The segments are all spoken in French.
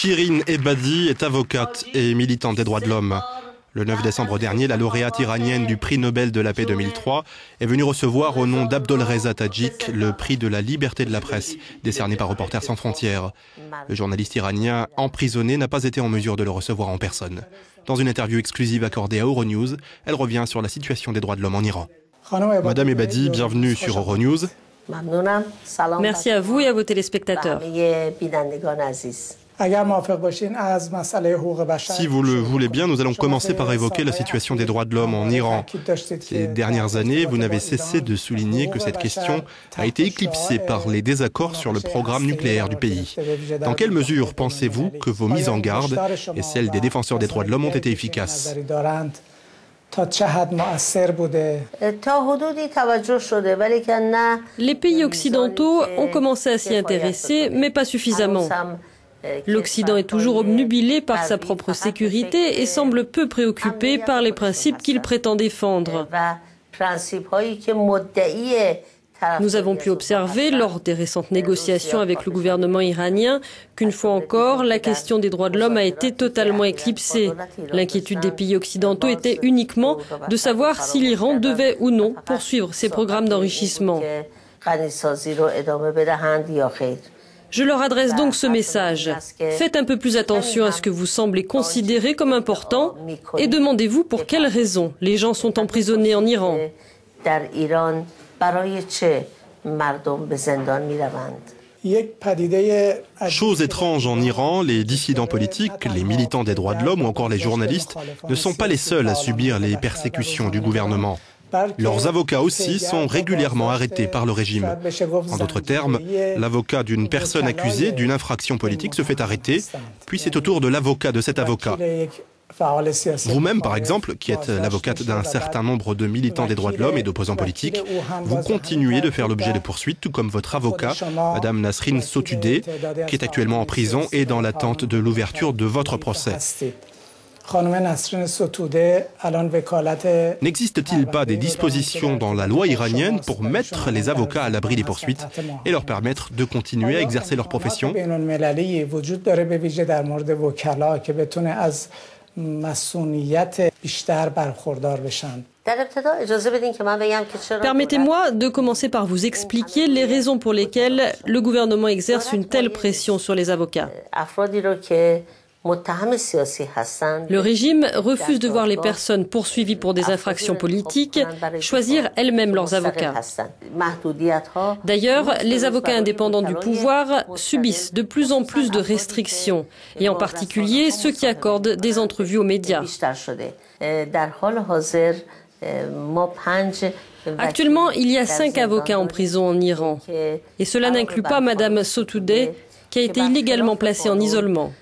Shirin Ebadi est avocate et militante des droits de l'homme. Le 9 décembre dernier, la lauréate iranienne du prix Nobel de la paix 2003 est venue recevoir au nom d'Abdolreza Tadjik le prix de la liberté de la presse, décerné par Reporters sans frontières. Le journaliste iranien emprisonné n'a pas été en mesure de le recevoir en personne. Dans une interview exclusive accordée à Euronews, elle revient sur la situation des droits de l'homme en Iran. Madame Ebadi, bienvenue sur Euronews. Merci à vous et à vos téléspectateurs. Si vous le voulez bien, nous allons commencer par évoquer la situation des droits de l'homme en Iran. Ces dernières années, vous n'avez cessé de souligner que cette question a été éclipsée par les désaccords sur le programme nucléaire du pays. Dans quelle mesure pensez-vous que vos mises en garde et celles des défenseurs des droits de l'homme ont été efficaces ? Les pays occidentaux ont commencé à s'y intéresser, mais pas suffisamment. L'Occident est toujours obnubilé par sa propre sécurité et semble peu préoccupé par les principes qu'il prétend défendre. Nous avons pu observer, lors des récentes négociations avec le gouvernement iranien, qu'une fois encore, la question des droits de l'homme a été totalement éclipsée. L'inquiétude des pays occidentaux était uniquement de savoir si l'Iran devait ou non poursuivre ses programmes d'enrichissement. Je leur adresse donc ce message. Faites un peu plus attention à ce que vous semblez considérer comme important et demandez-vous pour quelles raisons les gens sont emprisonnés en Iran. Chose étrange en Iran, les dissidents politiques, les militants des droits de l'homme ou encore les journalistes ne sont pas les seuls à subir les persécutions du gouvernement. Leurs avocats aussi sont régulièrement arrêtés par le régime. En d'autres termes, l'avocat d'une personne accusée d'une infraction politique se fait arrêter, puis c'est au tour de l'avocat de cet avocat. Vous-même, par exemple, qui êtes l'avocate d'un certain nombre de militants des droits de l'homme et d'opposants politiques, vous continuez de faire l'objet de poursuites, tout comme votre avocat, Madame Nasrin Sotoudeh, qui est actuellement en prison et dans l'attente de l'ouverture de votre procès. N'existe-t-il pas des dispositions dans la loi iranienne pour mettre les avocats à l'abri des poursuites et leur permettre de continuer à exercer leur profession ? Permettez-moi de commencer par vous expliquer les raisons pour lesquelles le gouvernement exerce une telle pression sur les avocats. Le régime refuse de voir les personnes poursuivies pour des infractions politiques choisir elles-mêmes leurs avocats. D'ailleurs, les avocats indépendants du pouvoir subissent de plus en plus de restrictions, et en particulier ceux qui accordent des entrevues aux médias. Actuellement, il y a 5 avocats en prison en Iran, et cela n'inclut pas Madame Sotoudeh, qui a été illégalement placée en isolement.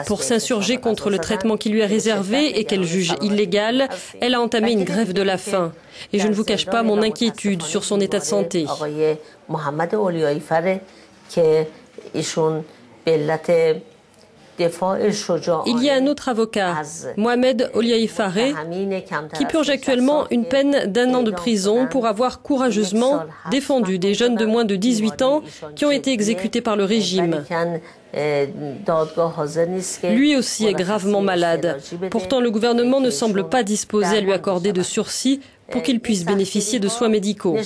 Pour s'insurger contre le traitement qui lui est réservé et qu'elle juge illégal, elle a entamé une grève de la faim. Et je ne vous cache pas mon inquiétude sur son état de santé. Il y a un autre avocat, Mohamed Oliaïfareh, qui purge actuellement une peine d'1 an de prison pour avoir courageusement défendu des jeunes de moins de 18 ans qui ont été exécutés par le régime. Lui aussi est gravement malade. Pourtant, le gouvernement ne semble pas disposé à lui accorder de sursis pour qu'il puisse bénéficier de soins médicaux.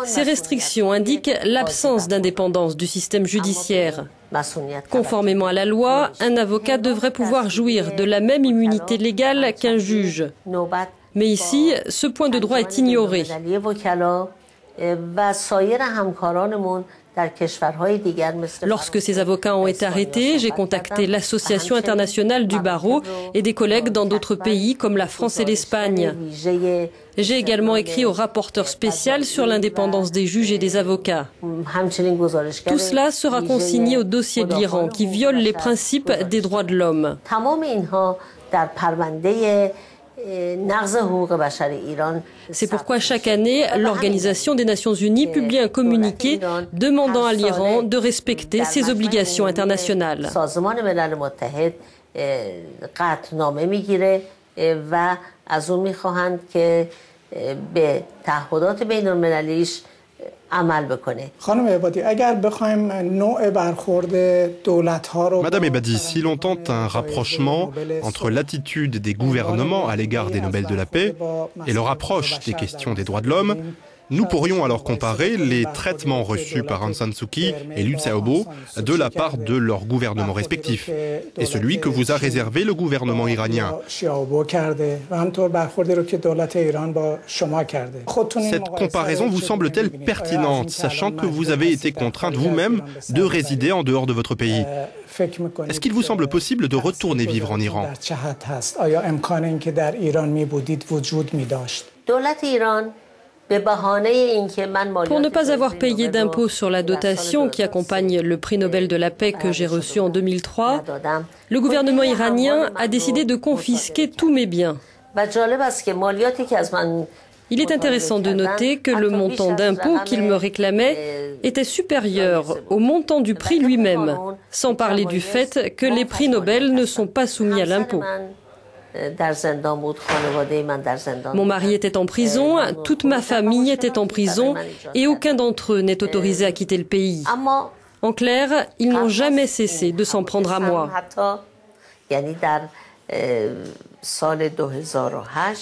Ces restrictions indiquent l'absence d'indépendance du système judiciaire. Conformément à la loi, un avocat devrait pouvoir jouir de la même immunité légale qu'un juge. Mais ici, ce point de droit est ignoré. Lorsque ces avocats ont été arrêtés, j'ai contacté l'Association internationale du barreau et des collègues dans d'autres pays comme la France et l'Espagne. J'ai également écrit au rapporteur spécial sur l'indépendance des juges et des avocats. Tout cela sera consigné au dossier de l'Iran qui viole les principes des droits de l'homme. C'est pourquoi chaque année, l'Organisation des Nations Unies publie un communiqué demandant à l'Iran de respecter ses obligations internationales. Madame Ebadi, si l'on tente un rapprochement entre l'attitude des gouvernements à l'égard des Nobel de la paix et leur approche des questions des droits de l'homme, nous pourrions alors comparer les traitements reçus par Aung San Suu Kyi et Liu Xiaobo de la part de leurs gouvernements respectifs et celui que vous a réservé le gouvernement iranien. Cette comparaison vous semble-t-elle pertinente, sachant que vous avez été contrainte vous-même de résider en dehors de votre pays? Est-ce qu'il vous semble possible de retourner vivre en Iran? Pour ne pas avoir payé d'impôts sur la dotation qui accompagne le prix Nobel de la paix que j'ai reçu en 2003, le gouvernement iranien a décidé de confisquer tous mes biens. Il est intéressant de noter que le montant d'impôts qu'il me réclamait était supérieur au montant du prix lui-même, sans parler du fait que les prix Nobel ne sont pas soumis à l'impôt. Mon mari était en prison, toute ma famille était en prison et aucun d'entre eux n'est autorisé à quitter le pays. En clair, ils n'ont jamais cessé de s'en prendre à moi.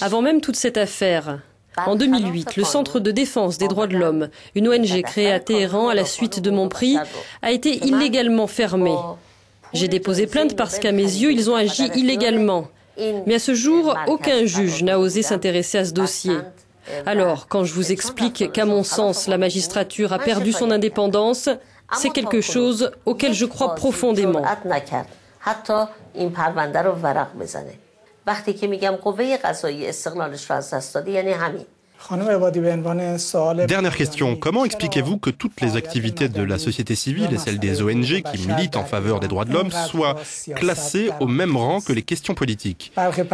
Avant même toute cette affaire, en 2008, le Centre de défense des droits de l'homme, une ONG créée à Téhéran à la suite de mon prix, a été illégalement fermé. J'ai déposé plainte parce qu'à mes yeux, ils ont agi illégalement. Mais à ce jour, aucun juge n'a osé s'intéresser à ce dossier. Alors, quand je vous explique qu'à mon sens, la magistrature a perdu son indépendance, c'est quelque chose auquel je crois profondément. Dernière question, comment expliquez-vous que toutes les activités de la société civile et celles des ONG qui militent en faveur des droits de l'homme soient classées au même rang que les questions politiques?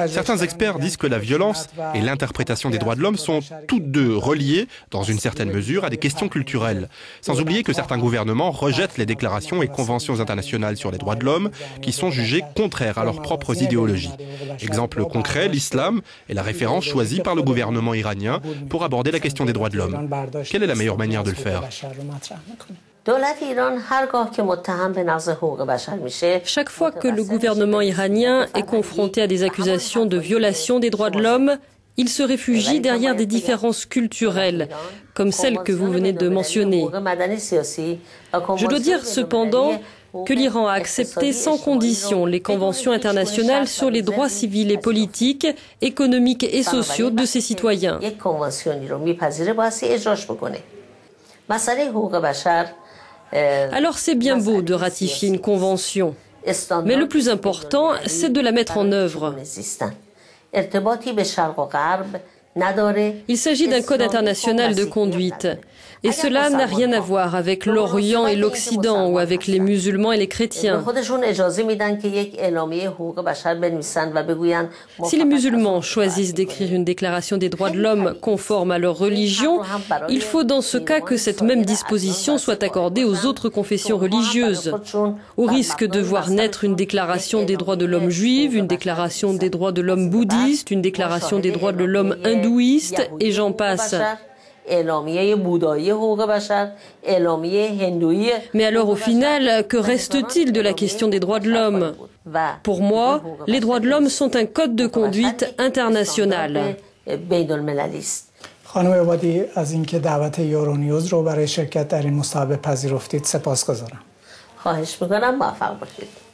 Certains experts disent que la violence et l'interprétation des droits de l'homme sont toutes deux reliées, dans une certaine mesure, à des questions culturelles. Sans oublier que certains gouvernements rejettent les déclarations et conventions internationales sur les droits de l'homme qui sont jugées contraires à leurs propres idéologies. Exemple concret, l'islam est la référence choisie par le gouvernement iranien pour aborder la question des droits de l'homme. Quelle est la meilleure manière de le faire? Chaque fois que le gouvernement iranien est confronté à des accusations de violation des droits de l'homme, il se réfugie derrière des différences culturelles, comme celles que vous venez de mentionner. Je dois dire cependant que l'Iran a accepté sans condition les conventions internationales sur les droits civils et politiques, économiques et sociaux de ses citoyens. Alors c'est bien beau de ratifier une convention, mais le plus important, c'est de la mettre en œuvre. Il s'agit d'un code international de conduite. Et cela n'a rien à voir avec l'Orient et l'Occident ou avec les musulmans et les chrétiens. Si les musulmans choisissent d'écrire une déclaration des droits de l'homme conforme à leur religion, il faut dans ce cas que cette même disposition soit accordée aux autres confessions religieuses, au risque de voir naître une déclaration des droits de l'homme juive, une déclaration des droits de l'homme bouddhiste, une déclaration des droits de l'homme hindouiste, et j'en passe. Mais alors au final, que reste-t-il de la question des droits de l'homme? Pour moi, les droits de l'homme sont un code de conduite international. خانم عبادی از اینکه دعوت یورونیوز رو برای شرکت در این مصاحبه پذیرفتید سپاسگزارم. خواهش می‌کنم، موفق باشید.